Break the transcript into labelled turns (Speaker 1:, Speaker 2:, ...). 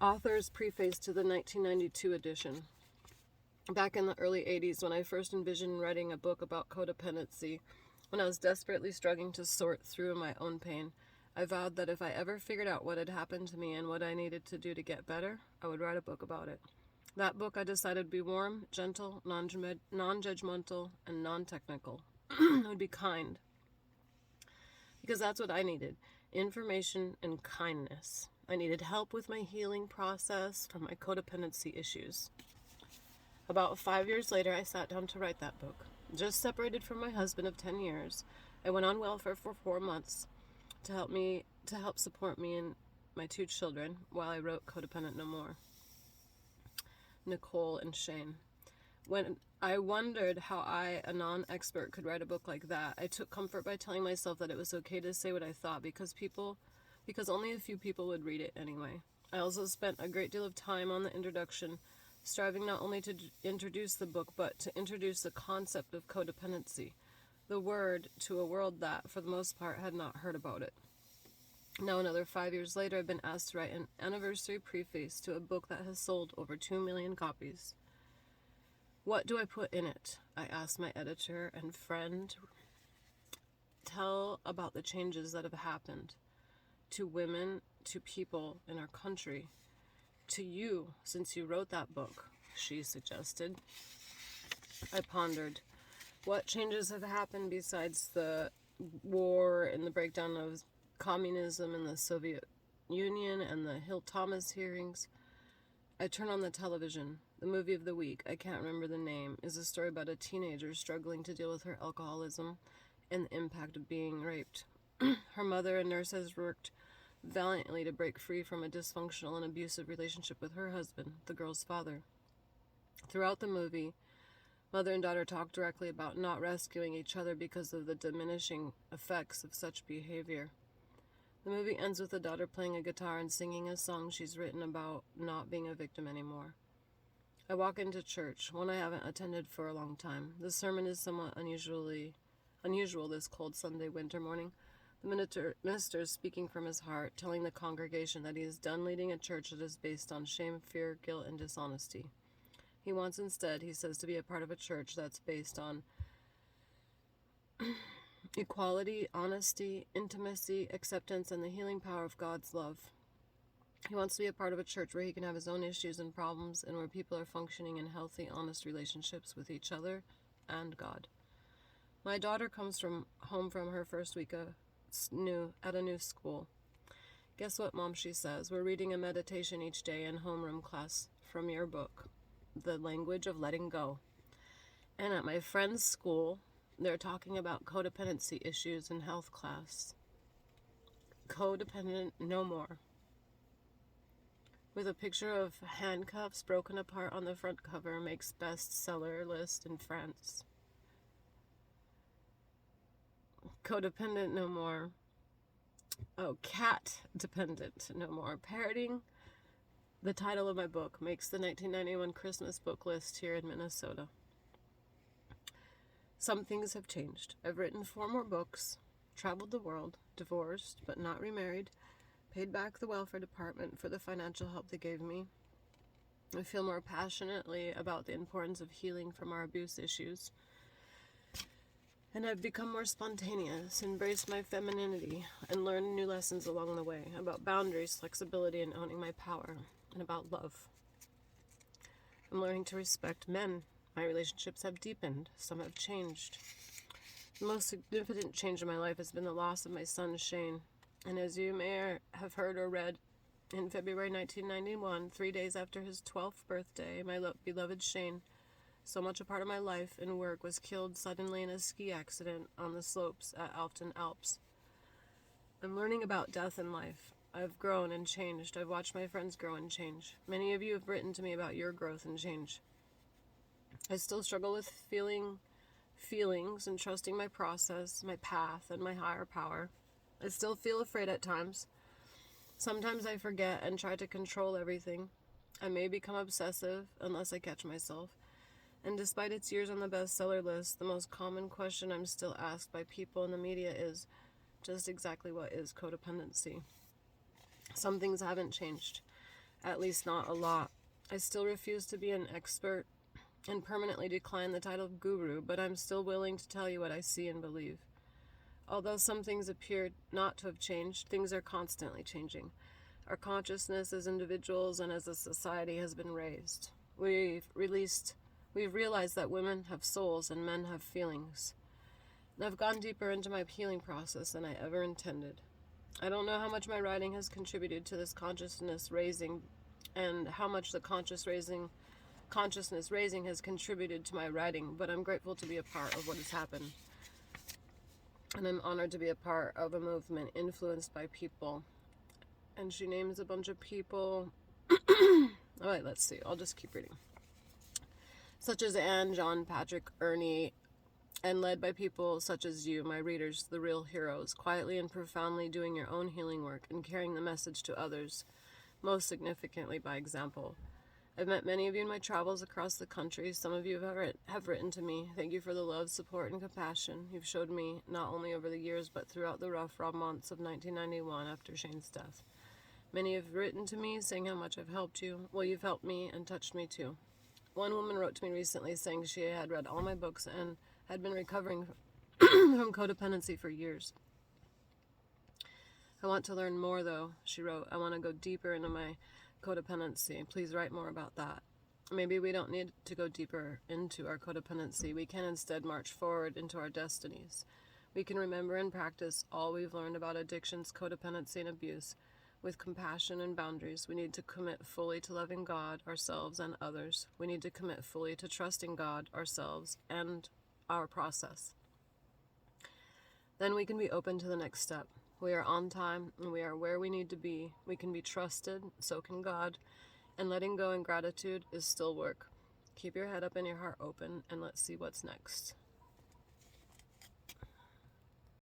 Speaker 1: Author's preface to the 1992 edition. Back in the early 80s, when I first envisioned writing a book about codependency, when I was desperately struggling to sort through my own pain, I vowed that if I ever figured out what had happened to me and what I needed to do to get better, I would write a book about it. That book, I decided, would be warm, gentle, non-judgmental, and non-technical. It would be kind. Because that's what I needed. Information and kindness. I needed help with my healing process from my codependency issues. About 5 years later, I sat down to write that book. Just separated from my husband of 10 years, I went on welfare for 4 months to help support me and my 2 children while I wrote Codependent No More. Nicole and Shane. When I wondered how I, a non-expert, could write a book like that, I took comfort by telling myself that it was okay to say what I thought because only a few people would read it anyway. I also spent a great deal of time on the introduction, striving not only to introduce the book, but to introduce the concept of codependency, the word, to a world that, for the most part, had not heard about it. Now, another 5 years later, I've been asked to write an anniversary preface to a book that has sold over 2 million copies. What do I put in it? I asked my editor and friend. Tell about the changes that have happened to women, to people in our country, to you since you wrote that book, she suggested. I pondered. What changes have happened besides the war and the breakdown of communism in the Soviet Union and the Hill-Thomas hearings? I turn on the television. The movie of the week, I can't remember the name, is a story about a teenager struggling to deal with her alcoholism and the impact of being raped. Her mother, a nurse, has worked valiantly to break free from a dysfunctional and abusive relationship with her husband, the girl's father. Throughout the movie, mother and daughter talk directly about not rescuing each other because of the diminishing effects of such behavior. The movie ends with the daughter playing a guitar and singing a song she's written about not being a victim anymore. I walk into church, one I haven't attended for a long time. The sermon is somewhat unusual this cold Sunday winter morning. The minister is speaking from his heart, telling the congregation that he is done leading a church that is based on shame, fear, guilt, and dishonesty. He wants instead, he says, to be a part of a church that's based on equality, honesty, intimacy, acceptance, and the healing power of God's love. He wants to be a part of a church where he can have his own issues and problems and where people are functioning in healthy, honest relationships with each other and God. My daughter comes home from her first week at a new school. Guess what, Mom, she says. We're reading a meditation each day in homeroom class from your book, The Language of Letting Go. And at my friend's school, they're talking about codependency issues in health class. Codependent No More. With a picture of handcuffs broken apart on the front cover, makes bestseller list in France. Codependent No More. Oh, Cat Dependent No More. Parodying the title of my book, makes the 1991 Christmas book list here in Minnesota. Some things have changed. I've written 4 more books, traveled the world, divorced but not remarried, paid back the welfare department for the financial help they gave me. I feel more passionately about the importance of healing from our abuse issues. And I've become more spontaneous, embraced my femininity, and learned new lessons along the way about boundaries, flexibility, and owning my power, and about love. I'm learning to respect men. My relationships have deepened. Some have changed. The most significant change in my life has been the loss of my son, Shane. And as you may have heard or read, in February 1991, 3 days after his 12th birthday, my beloved Shane, so much a part of my life and work, was killed suddenly in a ski accident on the slopes at Alton Alps. I'm learning about death and life. I've grown and changed. I've watched my friends grow and change. Many of you have written to me about your growth and change. I still struggle with feelings and trusting my process, my path, and my higher power. I still feel afraid at times. Sometimes I forget and try to control everything. I may become obsessive unless I catch myself. And despite its years on the bestseller list, the most common question I'm still asked by people in the media is just exactly what is codependency. Some things haven't changed. At least not a lot. I still refuse to be an expert and permanently decline the title of guru, but I'm still willing to tell you what I see and believe. Although some things appear not to have changed, things are constantly changing. Our consciousness as individuals and as a society has been raised. We've realized that women have souls and men have feelings. And I've gone deeper into my healing process than I ever intended. I don't know how much my writing has contributed to this consciousness raising and how much the consciousness raising has contributed to my writing, but I'm grateful to be a part of what has happened. And I'm honored to be a part of a movement influenced by people. And she names a bunch of people. Alright, let's see. I'll just keep reading. Such as Anne, John, Patrick, Ernie, and led by people such as you, my readers, the real heroes, quietly and profoundly doing your own healing work and carrying the message to others, most significantly by example. I've met many of you in my travels across the country. Some of you have written to me. Thank you for the love, support, and compassion you've showed me, not only over the years, but throughout the rough, raw months of 1991 after Shane's death. Many have written to me saying how much I've helped you. Well, you've helped me and touched me too. One woman wrote to me recently saying she had read all my books and had been recovering from codependency for years. I want to learn more, though, she wrote. I want to go deeper into my codependency. Please write more about that. Maybe we don't need to go deeper into our codependency. We can instead march forward into our destinies. We can remember and practice all we've learned about addictions, codependency, and abuse. With compassion and boundaries, we need to commit fully to loving God, ourselves, and others. We need to commit fully to trusting God, ourselves, and our process. Then we can be open to the next step. We are on time, and we are where we need to be. We can be trusted, so can God, and letting go in gratitude is still work. Keep your head up and your heart open, and let's see what's next.